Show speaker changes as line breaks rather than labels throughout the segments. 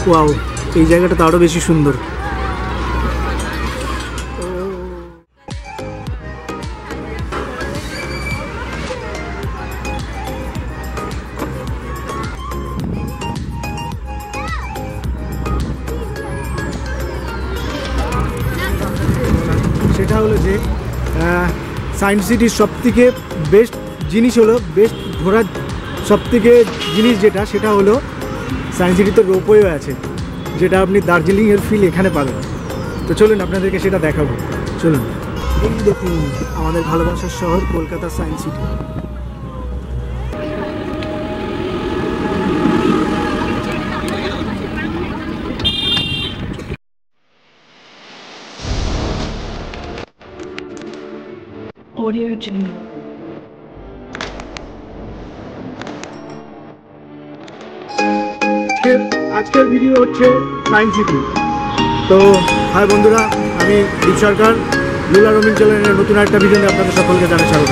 Wow, এই জায়গাটা তো আরও বেশি সুন্দর। সেটা হলো যে সায়েন্স সিটির সবথেকে বেস্ট জিনিস হলো, বেস্ট ঘোরার সবথেকে জিনিস যেটা, সেটা হলো সায়েন্স সিটিতে রোপওয়ে আছে, যেটা আপনি দার্জিলিংয়ের ফিল এখানে পাবেন। তো চলুন আপনাদেরকে সেটা দেখাবো, চলুন। এই দেখুন আমাদের ভালোবাসার শহর কলকাতা সায়েন্স সিটি। আজকের ভিডিও হচ্ছে সায়েন্স সিটি। তো হাই বন্ধুরা, আমি দীপ সরকার, লুলা রোমিং চ্যানেলের নতুন একটা ভিডিও নিয়ে আপনাদের সকলকে জানাই স্বাগত।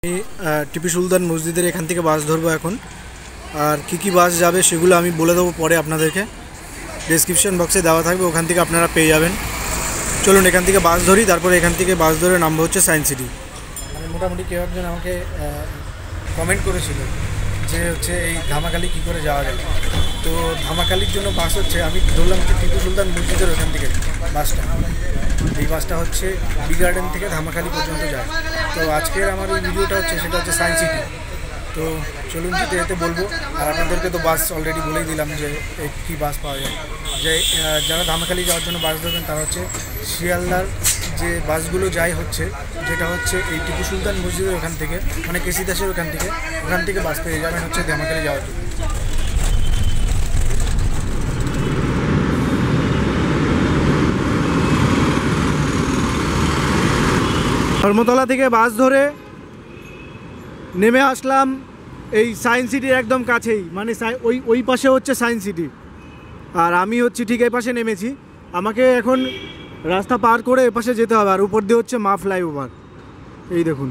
আমি টিপু সুলতান মসজিদের এখান থেকে বাস ধরবো এখন, আর কি বাস যাবে সেগুলো আমি বলে দেবো পরে আপনাদেরকে, ডেসক্রিপশন বক্সে দেওয়া থাকবে, ওখান থেকে আপনারা পেয়ে যাবেন। চলুন এখান থেকে বাস ধরি, তারপরে এখান থেকে বাস ধরে নামবো হচ্ছে সায়েন্স সিটি। মানে মোটামুটি কেউ একজন আমাকে কমেন্ট করেছিল যে হচ্ছে এই ধামাখালি কী করে যাওয়া যায়। তো ধামাখালির জন্য বাস হচ্ছে, আমি ধরলাম হচ্ছে টিপু সুলতান মসজিদের ওখান থেকে বাসটা। এই বাসটা হচ্ছে বি গার্ডেন থেকে ধামাখালি পর্যন্ত যায়। তো আজকের আমার এই ভিডিওটা হচ্ছে, সেটা হচ্ছে সায়েন্স সিটি। তো চলুন যেতে যেতে বলবো, আর আপনাদেরকে তো বাস অলরেডি বলেই দিলাম যে কী বাস পাওয়া যায়। যে যারা ধামাখালি যাওয়ার জন্য বাস ধরবেন তারা হচ্ছে শিয়ালদার যে বাসগুলো যায় হচ্ছে, যেটা হচ্ছে এই টিপু সুলতান মসজিদের ওখান থেকে, মানে কেসি দাসের ওখান থেকে বাস পেয়ে যাবেন হচ্ছে ধামাখালি যাওয়ার জন্য। ধর্মতলা থেকে বাস ধরে নেমে আসলাম এই সায়েন্স সিটির একদম কাছেই, মানে ওই পাশে হচ্ছে সায়েন্স সিটি, আর আমি হচ্ছি ঠিক এই পাশে নেমেছি। আমাকে এখন রাস্তা পার করে এপাশে যেতে হবে, আর উপর দিয়ে হচ্ছে মা ফ্লাইওভার। এই দেখুন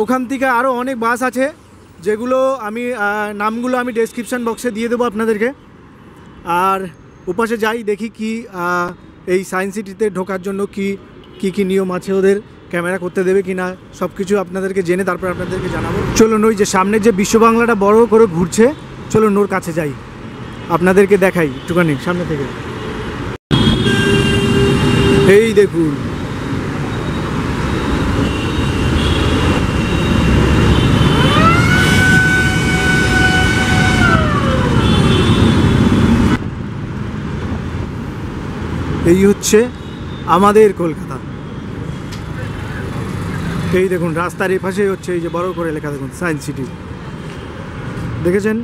ওখান থেকে আরও অনেক বাস আছে, যেগুলো আমি নামগুলো আমি ডেসক্রিপশান বক্সে দিয়ে দেবো আপনাদেরকে। আর ওপাশে যাই দেখি কি এই সায়েন্স সিটিতে ঢোকার জন্য কি নিয়ম আছে, ওদের ক্যামেরা করতে দেবে কি না, সব কিছু আপনাদেরকে জেনে তারপর আপনাদেরকে জানাবো। চলুন ওই যে সামনে যে বিশ্ব বাংলাটা বড় করে ঘুরছে, চলুন ওর কাছে যাই, আপনাদেরকে দেখাই একটুখানি সামনে থেকে। এই দেখুন এই হচ্ছে আমাদের কলকাতা। এই দেখুন রাস্তার এই পাশে হচ্ছে এই যে বড় করে লেখা দেখুন সায়েন্স সিটি, দেখেছেন?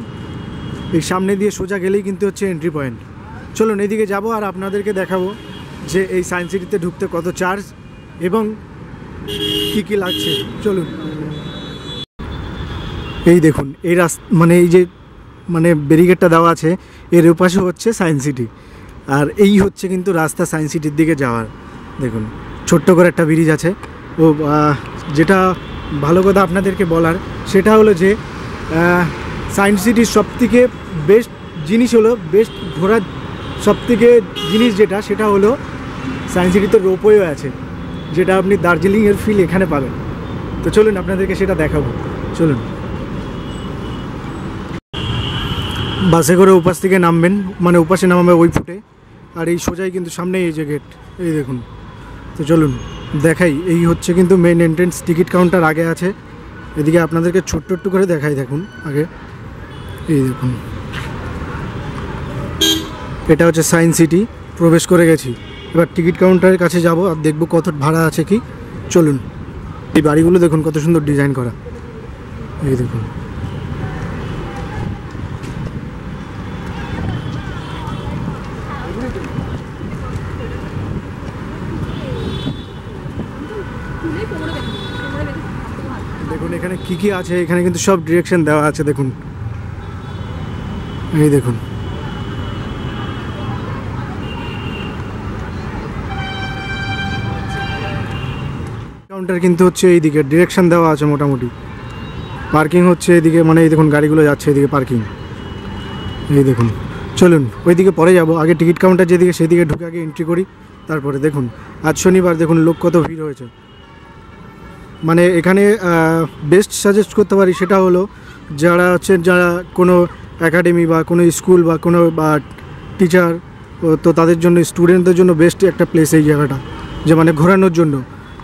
এই সামনে দিয়ে সোজা গেলেই কিন্তু হচ্ছে এন্ট্রি পয়েন্ট। চলুন এদিকে যাব আর আপনাদেরকে দেখাবো যে এই সায়েন্স সিটিতে ঢুকতে কত চার্জ এবং কি লাগছে। চলুন এই দেখুন এই মানে এই যে ব্যারিকেডটা দেওয়া আছে, এর ওপাশে হচ্ছে সায়েন্স সিটি, আর এই হচ্ছে কিন্তু রাস্তা সায়েন্স সিটির দিকে যাওয়ার। দেখুন ছোট্ট করে একটা ব্রিজ আছে। ও যেটা ভালো কথা আপনাদেরকে বলার, সেটা হলো যে সায়েন্স সিটির সবথেকে বেস্ট জিনিস হলো, বেস্ট ঘোরার সবথেকে জিনিস যেটা, সেটা হলো সায়েন্স সিটিতে রোপওয়ে আছে, যেটা আপনি দার্জিলিংয়ের ফিল এখানে পাবেন। তো চলুন আপনাদেরকে সেটা দেখাবো, চলুন। বাসে করে ওপাশ থেকে নামবেন, মানে ওপাশে নামাবে ওই ফুটে, আর এই সোজাই কিন্তু সামনেই এই যে গেট, এই দেখুন। তো চলুন দেখাই, এই হচ্ছে কিন্তু মেন এন্ট্রেন্স, টিকিট কাউন্টার আগে আছে। এদিকে আপনাদেরকে ছোট্ট একটু করে দেখাই, দেখুন আগে এই দেখুন, এটা হচ্ছে সায়েন্স সিটি, প্রবেশ করে গেছি। এবার টিকিট কাউন্টারের কাছে যাব আর দেখব কত ভাড়া আছে কি। চলুন এই বাড়িগুলো দেখুন কত সুন্দর ডিজাইন করা, এই দেখুন। দেখুন এখানে কি আছে, এখানে কিন্তু সব ডিরেকশন দেওয়া আছে, দেখুন এই দেখুন। কাউন্টার কিন্তু হচ্ছে এইদিকে ডিরেকশন দেওয়া আছে মোটামুটি। পার্কিং হচ্ছে এদিকে, মানে এই দেখুন গাড়িগুলো যাচ্ছে এদিকে পার্কিং, এই দেখুন। চলুন ওইদিকে পরে যাব, আগে টিকিট কাউন্টার যেদিকে সেদিকে ঢুকে আগে এন্ট্রি করি। তারপরে দেখুন আজ শনিবার, দেখুন লোক কত ভিড় হয়েছে। মানে এখানে বেস্ট সাজেস্ট করতে পারি সেটা হলো যারা কোনো একাডেমি বা কোনো স্কুল বা কোনো টিচার, তো তাদের জন্য, স্টুডেন্টদের জন্য বেস্ট একটা প্লেস এই জায়গাটা, যে মানে ঘোরানোর জন্য,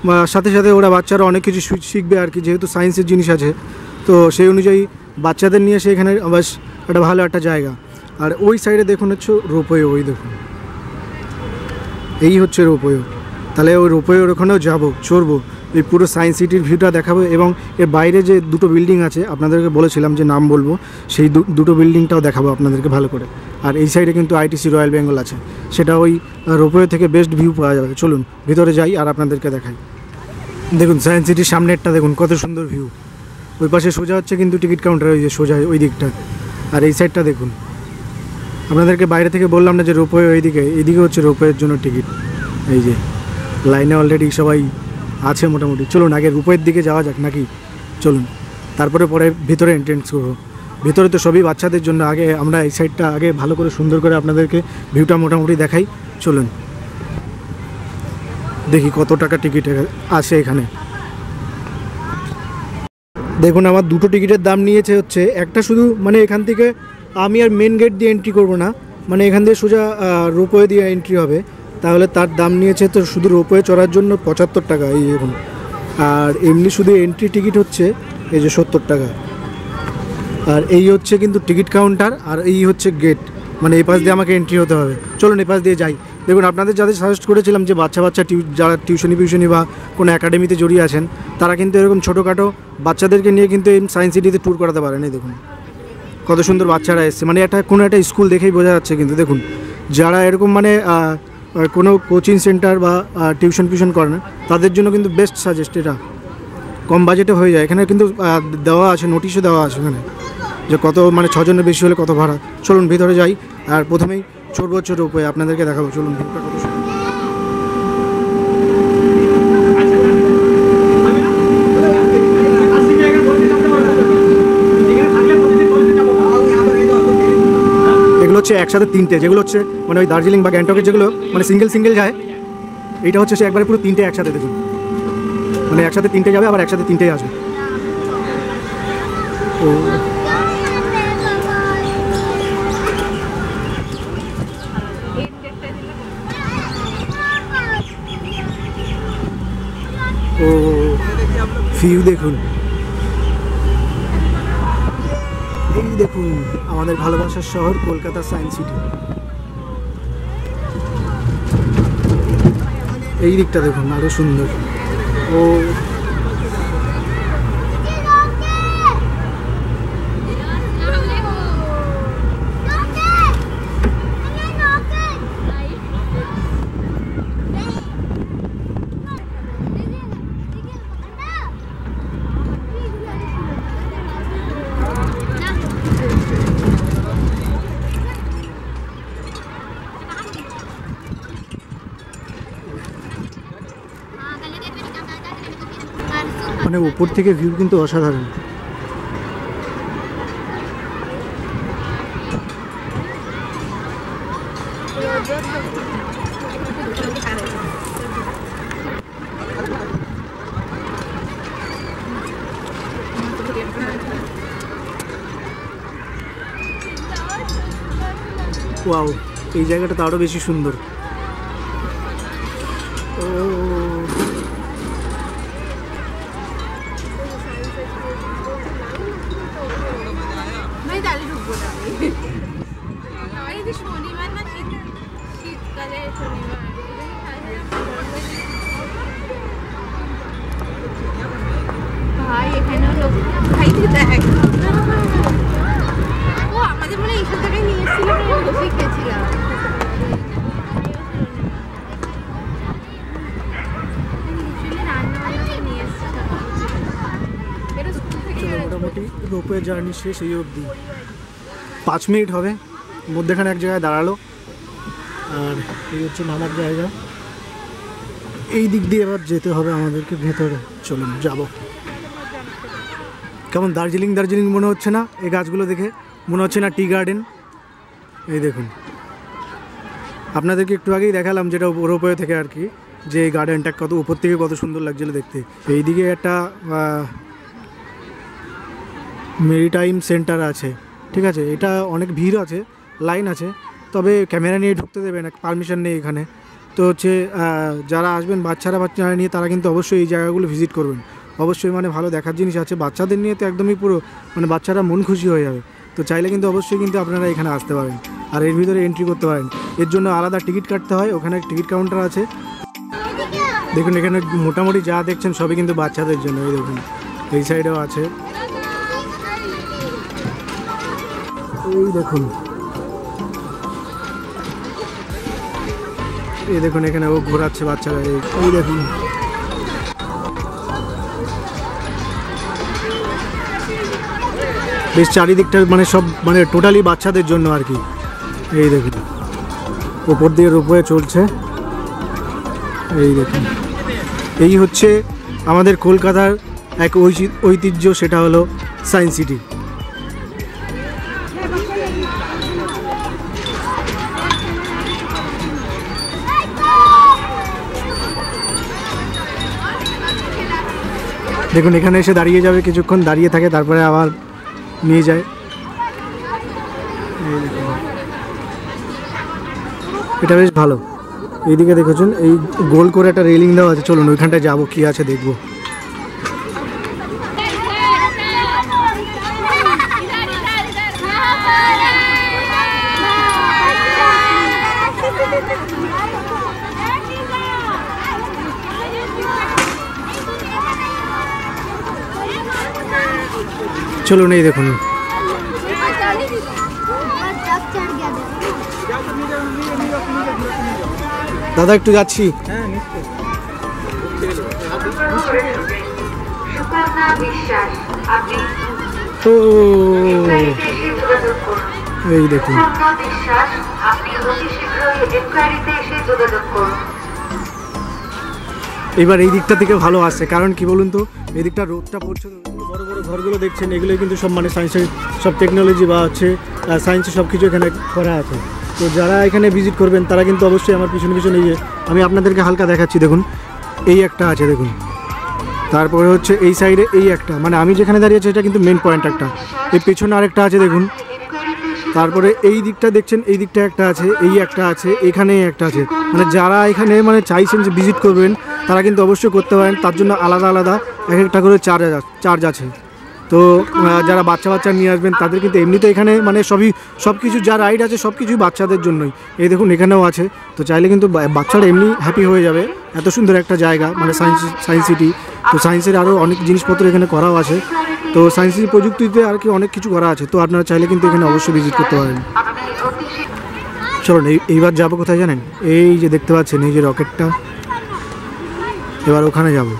বা সাথে সাথে ওরা বাচ্চারা অনেক কিছু শিখবে আর কি, যেহেতু সায়েন্সের জিনিস আছে, তো সেই অনুযায়ী বাচ্চাদের নিয়ে এসে এখানে বেশ একটা ভালো একটা জায়গা। আর ওই সাইডে দেখুন হচ্ছে রোপওয়ে, ওই দেখুন এই হচ্ছে রোপওয়ে। তাহলে ওই রোপওয়ের ওখানেও যাবো, চড়বো, এই পুরো সায়েন্স সিটির ভিউটা দেখাবো, এবং এর বাইরে যে দুটো বিল্ডিং আছে আপনাদেরকে বলেছিলাম যে নাম বলবো, সেই দুটো বিল্ডিংটাও দেখাবো আপনাদেরকে ভালো করে। আর এই সাইডে কিন্তু আইটিসি রয়্যাল বেঙ্গল আছে, সেটা ওই রোপওয়ে থেকে বেস্ট ভিউ পাওয়া যাবে। চলুন ভিতরে যাই আর আপনাদেরকে দেখাই। দেখুন সায়েন্স সিটির সামনেরটা দেখুন কত সুন্দর ভিউ। ওই পাশে সোজা হচ্ছে কিন্তু টিকিট কাউন্টার, ওই যে সোজা ওই দিকটা। আর এই সাইডটা দেখুন, আপনাদেরকে বাইরে থেকে বললাম না যে রোপওয়ে এইদিকে হচ্ছে রোপওয়ের জন্য টিকিট। এই যে লাইনে অলরেডি সবাই আছে মোটামুটি। চলুন আগে রোপওয়ের দিকে যাওয়া যাক নাকি, চলুন তারপরে ভিতরে এন্ট্রেন্স করবো। ভিতরে তো সবই বাচ্চাদের জন্য, আগে আমরা এই সাইডটা আগে ভালো করে সুন্দর করে আপনাদেরকে ভিউটা মোটামুটি দেখাই। চলুন দেখি কত টাকা টিকিট আছে এখানে। দেখুন আমার দুটো টিকিটের দাম নিয়েছে হচ্ছে, একটা শুধু মানে এখান থেকে আমি আর মেন গেট দিয়ে এন্ট্রি করব না, মানে এখান থেকে সোজা রোপওয়ে দিয়ে এন্ট্রি হবে, তাহলে তার দাম নিয়েছে তো শুধু রোপওয়ে চড়ার জন্য 75 টাকা এই দেখুন। আর এমনি শুধু এন্ট্রি টিকিট হচ্ছে এই যে 70 টাকা। আর এই হচ্ছে কিন্তু টিকিট কাউন্টার, আর এই হচ্ছে গেট, মানে এই পাশ দিয়ে আমাকে এন্ট্রি হতে হবে। চলুন এই পাশ দিয়ে যাই। দেখুন আপনাদের যাদের সাজেস্ট করেছিলাম যে বাচ্চা যারা টিউশনি বা কোনো একাডেমিতে জড়িয়ে আছেন, তারা কিন্তু এরকম ছোটোখাটো বাচ্চাদেরকে নিয়ে কিন্তু এই সায়েন্স সিটিতে ট্যুর করাতে পারেন। এই দেখুন কত সুন্দর বাচ্চারা এসছে, মানে কোনো একটা স্কুল দেখেই বোঝা যাচ্ছে। কিন্তু দেখুন যারা এরকম মানে কোনো কোচিং সেন্টার বা টিউশন করেন, তাদের জন্য কিন্তু বেস্ট সাজেস্ট, এটা কম বাজেটে হয়ে যায়। এখানে কিন্তু দেওয়া আছে, নোটিশও দেওয়া আছে এখানে, যে কত মানে 6 জনের বেশি হলে কত ভাড়া। চলুন ভিতরে যাই, আর প্রথমেই চড়বো রোপওয়ে, আপনাদেরকে দেখাবো। চলুন ভিউটা কত সুন্দর। এগুলো হচ্ছে একসাথে 3টে, যেগুলো হচ্ছে মানে ওই দার্জিলিং বা গ্যাংটকের যেগুলো মানে সিঙ্গেল যায়, এইটা হচ্ছে সে একবারে পুরো 3টে একসাথে। দেখুন মানে একসাথে 3টে যাবে, আবার একসাথে 3টেই আসবে। ও ভিউ দেখুন, এই দেখুন আমাদের ভালোবাসার শহর কলকাতা সায়েন্স সিটি। এই দিকটা দেখুন আরো সুন্দর। ও মানে উপর থেকে ভিউ কিন্তু অসাধারণ। ওয়াও, এই জায়গাটা তো আরো বেশি সুন্দর।
ভাই এখানেও লোক ভাই দেখ, ও আমাদের মনে এইসব জায়গায় নিয়ে এসেছিল, বসে খেয়েছিলাম।
মোটামুটি রোপওয়ে জার্নি শেষ এই অবধি, 5 মিনিট হবে। মধ্যেখানে এক জায়গায় দাঁড়ালো, আর এই হচ্ছে নামার জায়গা। এই দিক দিয়ে এবার যেতে হবে আমাদেরকে ভেতরে। চলুন যাব। কেমন দার্জিলিং দার্জিলিং মনে হচ্ছে না? এই গাছগুলো দেখে মনে হচ্ছে না টি গার্ডেন? এই দেখুন, আপনাদেরকে একটু আগেই দেখালাম যেটা রোপওয়ে থেকে আর কি, যে এই গার্ডেনটা কত উপর থেকে কত সুন্দর লাগছিল দেখতে। এইদিকে একটা মেরিটাইম সেন্টার আছে, ঠিক আছে। এটা অনেক ভিড় আছে, লাইন আছে, তবে ক্যামেরা নিয়ে ঢুকতে দেবে না, পারমিশন নেই এখানে। তো হচ্ছে যারা আসবেন বাচ্চারা নিয়ে তারা কিন্তু অবশ্যই এই জায়গাগুলো ভিজিট করবেন। অবশ্যই মানে ভালো দেখার জিনিস আছে, বাচ্চাদের নিয়ে তো একদমই পুরো মানে বাচ্চারা মন খুশি হয়ে যাবে। তো চাইলে কিন্তু অবশ্যই কিন্তু আপনারা এখানে আসতে পারেন আর এর ভিতরে এন্ট্রি করতে পারেন। এর জন্য আলাদা টিকিট কাটতে হয়, ওখানে টিকিট কাউন্টার আছে। দেখুন এখানে মোটামুটি যা দেখছেন সবই কিন্তু বাচ্চাদের জন্য। এই দেখুন এই সাইডেও আছে, এই দেখুন, এই দেখুন এখানে ও ঘোরাচ্ছে বাচ্চারা, এই দেখুন। বেশ চারিদিকটা মানে সব মানে টোটালি বাচ্চাদের জন্য আর কি। এই দেখুন উপর দিয়ে রোপওয়ে চলছে, এই দেখুন। এই হচ্ছে আমাদের কলকাতার এক ঐতিহ্য, সেটা হলো সায়েন্স সিটি। দেখুন এখানে এসে দাঁড়িয়ে যাবে, কিছুক্ষণ দাঁড়িয়ে থাকে, তারপরে আবার নিয়ে যায়। এটা বেশ ভালো। এইদিকে দেখেছেন এই গোল করে একটা রেলিং দেওয়া আছে, চলুন ওইখানটায় যাবো, কি আছে দেখবো। চলুন এই দেখুন, দাদা একটু যাচ্ছি। তো এই দেখুন এবার এই দিকটা থেকে ভালো আসছে, কারণ কি বলুন তো, এই দিকটা রোদটা পড়ছে, বড় বড় ঘরগুলো দেখছেন, এগুলো কিন্তু সব মানে সায়েন্সের সব টেকনোলজি বা হচ্ছে সায়েন্সের সব কিছু এখানে করা আছে। তো যারা এখানে ভিজিট করবেন তারা কিন্তু অবশ্যই আমার পিছনে পিছনে আমি আপনাদেরকে হালকা দেখাচ্ছি। দেখুন এই একটা আছে, দেখুন, তারপরে হচ্ছে এই সাইডে এই একটা, মানে আমি যেখানে দাঁড়িয়ে আছি এটা কিন্তু মেন পয়েন্ট একটা, এই পেছনে আরেকটা আছে দেখুন, তারপরে এই দিকটা দেখছেন, এই দিকটা একটা আছে, এই একটা আছে, এখানে একটা আছে। মানে যারা এখানে মানে চাইছেন যে ভিজিট করবেন তারা কিন্তু অবশ্যই করতে পারেন, তার জন্য আলাদা আলাদা এক একটা করে চার্জ আছে। তো যারা বাচ্চা নিয়ে আসবেন তাদের কিন্তু এমনিতে এখানে মানে সব কিছু যা রাইড আছে সব কিছুই বাচ্চাদের জন্যই। এই দেখুন এখানেও আছে, তো চাইলে কিন্তু বাচ্চারা এমনি হ্যাপি হয়ে যাবে। এত সুন্দর একটা জায়গা মানে সায়েন্স সিটি। তো সায়েন্সের আরও অনেক জিনিসপত্র এখানে করাও আছে, তো সায়েন্সের প্রযুক্তিতে আর কি অনেক কিছু করা আছে। তো আপনারা চাইলে কিন্তু এখানে অবশ্যই ভিজিট করতে পারেন। চলুন এইবার যাবো কোথায় জানেন? এই যে দেখতে পাচ্ছেন এই যে রকেটটা, এবার ওখানে যাব।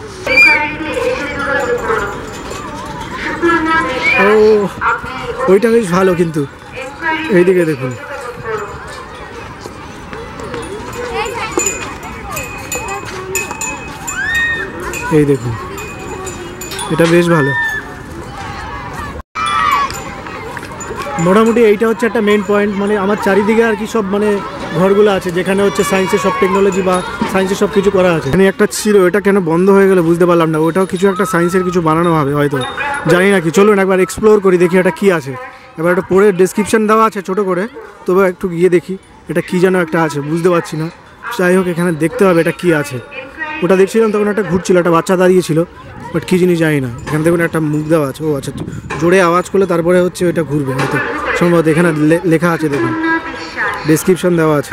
ও ওইটা বেশ ভালো, কিন্তু এইদিকে দেখুন, এই দেখুন এটা বেশ ভালো। মোটামুটি এইটা হচ্ছে একটা মেন পয়েন্ট, মানে আমার চারিদিকে আর কি সব মানে ঘরগুলো আছে যেখানে হচ্ছে সায়েন্সের সব টেকনোলজি বা সায়েন্সের সব কিছু করা আছে। এখানে একটা ছিল, এটা কেন বন্ধ হয়ে গেল বুঝতে পারলাম না, ওটাও কিছু একটা সায়েন্সের কিছু বানানো হবে হয়তো, জানি না কি। চলুন একবার এক্সপ্লোর করি, দেখি এটা কি আছে। এবার একটা পরে ডেসক্রিপশন দেওয়া আছে ছোটো করে, তবে একটু গিয়ে দেখি এটা কি যেন একটা আছে, বুঝতে পারছি না। যাই হোক এখানে দেখতে হবে এটা কি আছে। ওটা দেখছিলাম তখন একটা ঘুরছিল, একটা বাচ্চা দাঁড়িয়েছিল, বাট কী জিনিস জানি না। এখানে দেখুন একটা মুখ দেওয়া আছে, ও আচ্ছা, জোরে আওয়াজ করলে তারপরে হচ্ছে ওইটা ঘুরবে হয়তো সম্ভবত। এখানে লেখা আছে দেখুন, ডেসক্রিপশন দেওয়া আছে,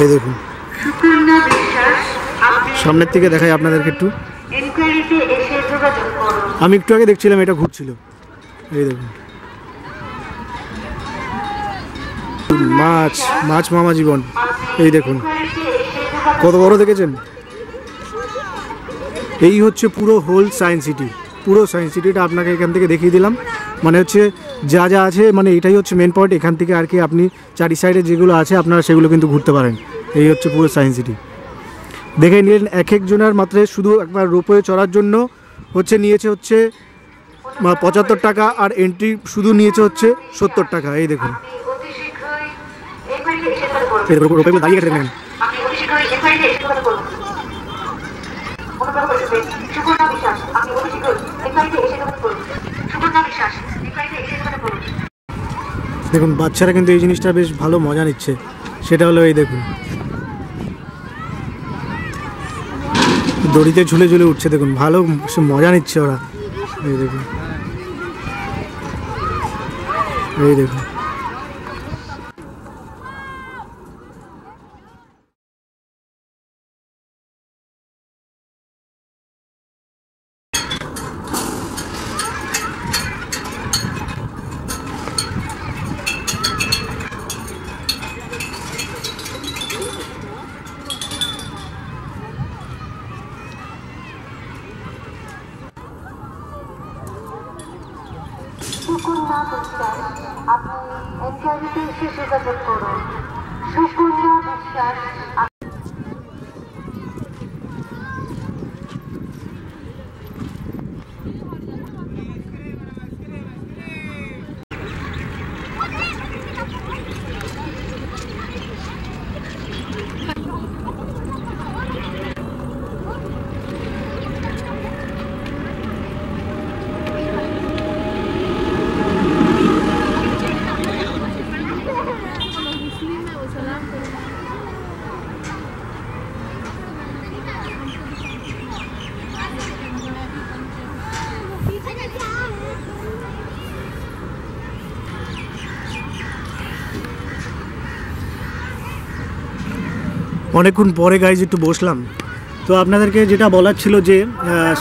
এই দেখুন। সামনের থেকে দেখাই আপনাদেরকে একটু, আমি একটু আগে দেখছিলাম এটা ঘুরছিল, এই দেখুন। মাছ মামা জীবন, এই দেখুন কত বড় দেখেছেন। এই হচ্ছে পুরো হোল সায়েন্স সিটি, পুরো সায়েন্স সিটিটা আপনাকে এখান থেকে দেখিয়ে দিলাম। মানে হচ্ছে যা যা আছে, মানে এটাই হচ্ছে মেন পয়েন্ট। এখান থেকে আর কি আপনি চারি সাইডে যেগুলো আছে আপনারা সেগুলো কিন্তু ঘুরতে পারেন। এই হচ্ছে পুরো সায়েন্স সিটি। দেখে নিলেন এক একজনের মাত্র শুধু একবার রোপওয়ে চড়ার জন্য নিয়েছে হচ্ছে 75 টাকা, আর এন্ট্রি শুধু নিয়েছে হচ্ছে 70 টাকা। এই দেখুন রোপওয়ে দাঁড়িয়ে গেছে দেখেন। দেখুন বাচ্চারা কিন্তু এই জিনিসটা বেশ ভালো মজা নিচ্ছে। সেটা হলো এই দেখুন দড়িতে ঝুলে ঝুলে উঠছে, দেখুন ভালো মজা নিচ্ছে ওরা। এই দেখুন, এই দেখুন
সুকন্যা বিশ্বাস, আপনি এনটিআরবিতে এসে যোগাযোগ করুন। সুকন্যা বিশ্বাস।
অনেকক্ষণ পরে গাইজ একটু বসলাম। তো আপনাদেরকে যেটা বলার ছিল যে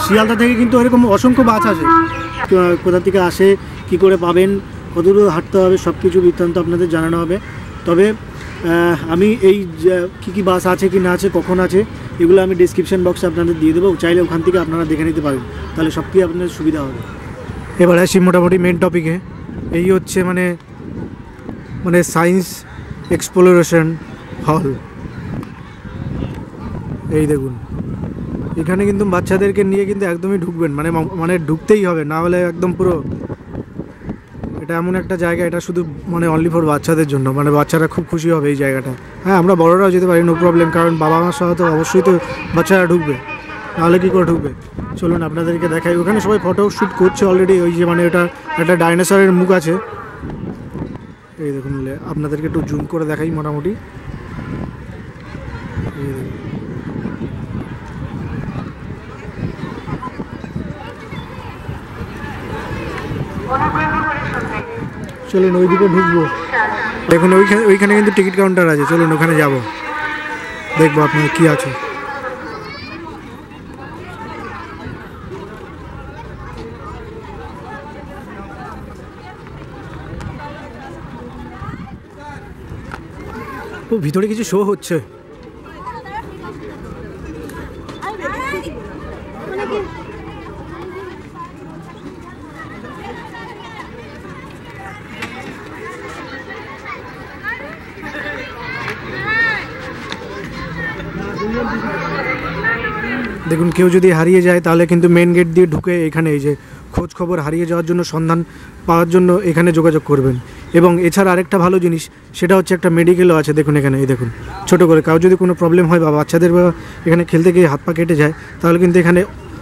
শিয়ালদা থেকে কিন্তু এরকম অসংখ্য বাস আসে। কোথা থেকে আসে, কি করে পাবেন, কত দূর হাঁটতে হবে, সব কিছু বৃত্তান্ত আপনাদের জানানো হবে। তবে আমি এই কী কী বাস আছে কি না আছে, কখন আছে, এগুলো আমি ডিসক্রিপশান বক্সে আপনাদের দিয়ে দেবো। চাইলে ওখান থেকে আপনারা দেখে নিতে পারেন, তাহলে সব কিছু আপনাদের সুবিধা হবে। এবার আসি মোটামুটি মেন টপিকে। এই হচ্ছে মানে সায়েন্স এক্সপ্লোরেশন হল। এই দেখুন এখানে কিন্তু বাচ্চাদেরকে নিয়ে কিন্তু একদমই ঢুকবেন, মানে ঢুকতেই হবে, না হলে একদম পুরো এটা এমন একটা জায়গা, এটা শুধু মানে অনলি ফর বাচ্চাদের জন্য। মানে বাচ্চারা খুব খুশি হবে এই জায়গাটা। হ্যাঁ, আমরা বড়রাও যেতে পারি, নো প্রবলেম, কারণ বাবা মার সহ তো অবশ্যই তো বাচ্চারা ঢুকবে, নাহলে কী করে ঢুকবে। চলুন আপনাদেরকে দেখাই। ওখানে সবাই ফটো শ্যুট করছে অলরেডি। ওই যে মানে এটা একটা ডাইনোসরের মুখ আছে। এই দেখুন, আপনাদেরকে একটু জুম করে দেখাই মোটামুটি। এই দেখুন, চলুন ওইদিকে ঢুকবো। দেখুন ওইখানে কিন্তু টিকিট কাউন্টার আছে। চলুন ওখানে যাব, দেখবো আপনার কি আছে। ও ভিতরে কিছু শো হচ্ছে। দেখুন কেউ যদি হারিয়ে যায় তাহলে কিন্তু মেন গেট দিয়ে ঢুকে এখানে এই যে খোঁজ খবর হারিয়ে যাওয়ার জন্য, সন্ধান পাওয়ার জন্য এখানে যোগাযোগ করবেন। এবং এছাড়া আরেকটা ভালো জিনিস, সেটা হচ্ছে একটা মেডিকেলও আছে। দেখুন এখানে, এই দেখুন ছোটো করে, কাউ যদি কোনো প্রবলেম হয় বা বাচ্চাদের বা এখানে খেলতে গিয়ে হাত পা কেটে যায়, তাহলে কিন্তু এখানে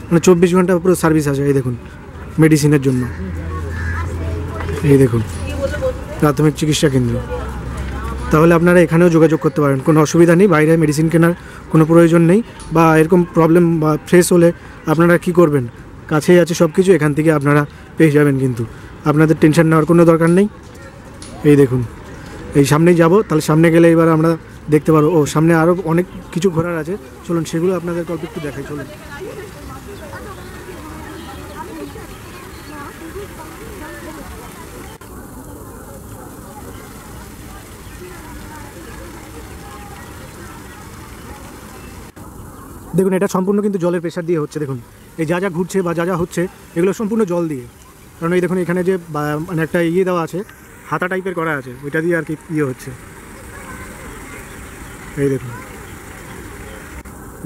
মানে 24 ঘন্টা পুরো সার্ভিস আছে। এই দেখুন মেডিসিনের জন্য। এই দেখুন প্রাথমিক চিকিৎসা কেন্দ্র। তাহলে আপনারা এখানেও যোগাযোগ করতে পারেন, কোনো অসুবিধা নেই। বাইরে মেডিসিন কেনার কোনো প্রয়োজন নেই, বা এরকম প্রবলেম বা ফ্রেশ হলে আপনারা কি করবেন, কাছেই আছে সব কিছু, এখান থেকে আপনারা পেয়ে যাবেন। কিন্তু আপনাদের টেনশন নেওয়ার কোনো দরকার নেই। এই দেখুন, এই সামনেই যাব, তাহলে সামনে গেলে এবার আমরা দেখতে পারবো। ও সামনে আরও অনেক কিছু ঘোরার আছে, চলুন সেগুলো আপনাদের অল্প একটু দেখাই। চলুন। দেখুন এটা সম্পূর্ণ কিন্তু জলের প্রেশার দিয়ে হচ্ছে। দেখুন এই যা যা ঘুরছে বা যা যা হচ্ছে এগুলো সম্পূর্ণ জল দিয়ে। কারণ এই দেখুন এখানে যে মানে একটা ইয়ে দেওয়া আছে, হাতা টাইপের করা আছে, ওইটা দিয়ে আর কি ইয়ে হচ্ছে। এই দেখুন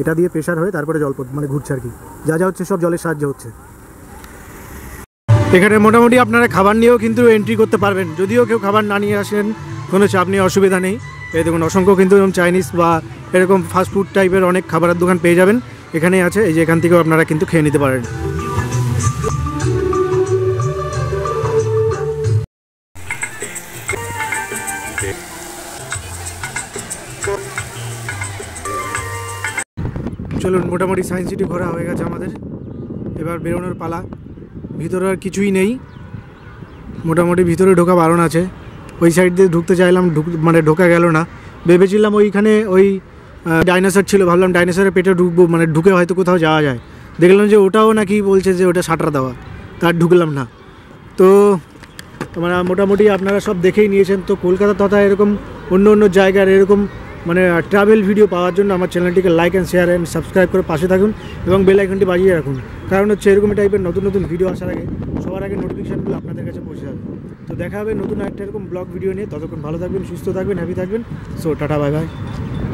এটা দিয়ে প্রেশার হয়ে তারপরে জল মানে ঘুরছে আর কি, যা যা হচ্ছে সব জলের সাহায্যে হচ্ছে। এখানে মোটামুটি আপনারা খাবার নিয়েও কিন্তু এন্ট্রি করতে পারবেন, যদিও কেউ খাবার না নিয়ে আসেন কোনো চাপ নেই, অসুবিধা নেই। এই দেখুন অসংখ্য কিন্তু এরকম চাইনিজ বা এরকম ফাস্টফুড টাইপের অনেক খাবারের দোকান পেয়ে যাবেন এখানেই আছে। এই যে এখান থেকেও আপনারা কিন্তু খেয়ে নিতে পারেন। চলুন, মোটামুটি সায়েন্স সিটি ঘোরা হয়ে গেছে আমাদের, এবার বেরোনোর পালা। ভিতরে আর কিছুই নেই, মোটামুটি ভিতরে ঢোকা বারণ আছে। ওই সাইড দিয়ে ঢুকতে চাইলাম, মানে ঢোকা গেল না। ভেবেছিলাম ওইখানে ওই ডাইনোসর ছিল, ভাবলাম ডাইনোসরের পেটে ঢুকবো, মানে ঢুকে হয়তো কোথাও যাওয়া যায়। দেখলাম যে ওটাও নাকি বলছে যে ওটা শাটার দেওয়া, তার ঢুকলাম না। তো মানে মোটামুটি আপনারা সব দেখেই নিয়েছেন। তো কলকাতা তথা এরকম অন্য অন্য জায়গার এরকম মানে ট্রাভেল ভিডিও পাওয়ার জন্য আমার চ্যানেলটিকে like and share and subscribe করে পাশে থাকুন এবং বেল আইকনটি বাজিয়ে রাখুন। কারণ হচ্ছে এরকম টাইপের নতুন নতুন ভিডিও আসার আগে সবার আগে নোটিফিকেশানগুলো আপনাদের কাছে পৌঁছে যাবে। তো দেখা হবে নতুন একটা এরকম ব্লগ ভিডিও নিয়ে। ততক্ষণ ভালো থাকবেন, সুস্থ থাকবেন, হ্যাপি থাকবেন। So tata, bye bye.